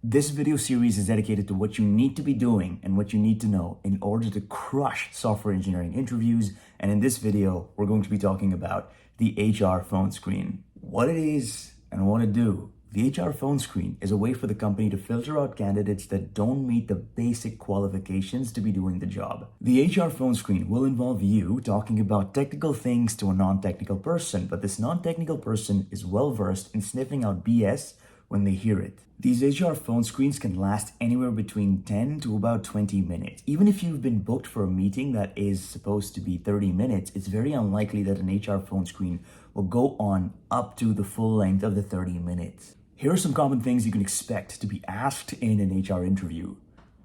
This video series is dedicated to what you need to be doing and what you need to know in order to crush software engineering interviews. And in this video, we're going to be talking about the HR phone screen, what it is and what it do. The HR phone screen is a way for the company to filter out candidates that don't meet the basic qualifications to be doing the job. The HR phone screen will involve you talking about technical things to a non-technical person, but this non-technical person is well versed in sniffing out BS when they hear it. These HR phone screens can last anywhere between 10 to about 20 minutes. Even if you've been booked for a meeting that is supposed to be 30 minutes, it's very unlikely that an HR phone screen will go on up to the full length of the 30 minutes. Here are some common things you can expect to be asked in an HR interview.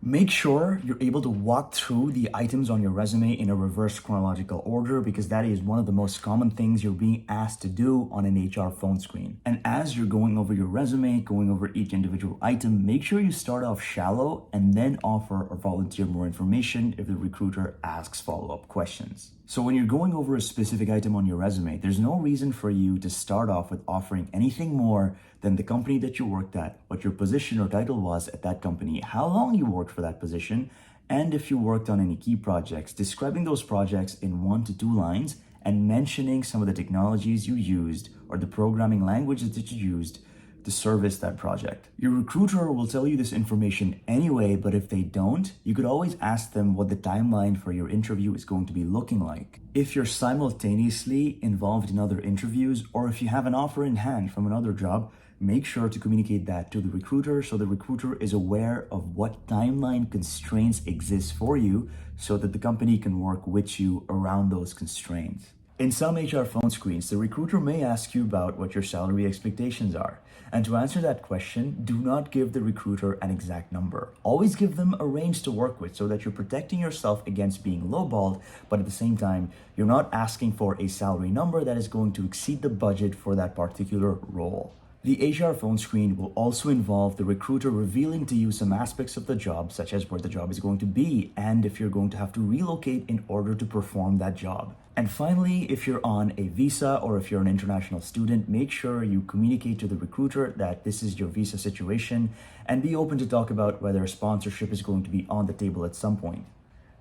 Make sure you're able to walk through the items on your resume in a reverse chronological order, because that is one of the most common things you're being asked to do on an HR phone screen. And as you're going over your resume, going over each individual item, make sure you start off shallow and then offer or volunteer more information if the recruiter asks follow-up questions. So when you're going over a specific item on your resume, there's no reason for you to start off with offering anything more than the company that you worked at, what your position or title was at that company, how long you worked for that position, and if you worked on any key projects, describing those projects in 1 to 2 lines and mentioning some of the technologies you used or the programming languages that you used to service that project. Your recruiter will tell you this information anyway, but if they don't, you could always ask them what the timeline for your interview is going to be looking like. If you're simultaneously involved in other interviews, or if you have an offer in hand from another job, make sure to communicate that to the recruiter so the recruiter is aware of what timeline constraints exist for you so that the company can work with you around those constraints. In some HR phone screens, the recruiter may ask you about what your salary expectations are. And to answer that question, do not give the recruiter an exact number. Always give them a range to work with so that you're protecting yourself against being lowballed, but at the same time, you're not asking for a salary number that is going to exceed the budget for that particular role. The HR phone screen will also involve the recruiter revealing to you some aspects of the job, such as where the job is going to be and if you're going to have to relocate in order to perform that job. And finally, if you're on a visa or if you're an international student, make sure you communicate to the recruiter that this is your visa situation and be open to talk about whether sponsorship is going to be on the table at some point.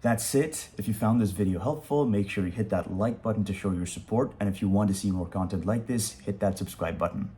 That's it. If you found this video helpful, make sure you hit that like button to show your support. And if you want to see more content like this, hit that subscribe button.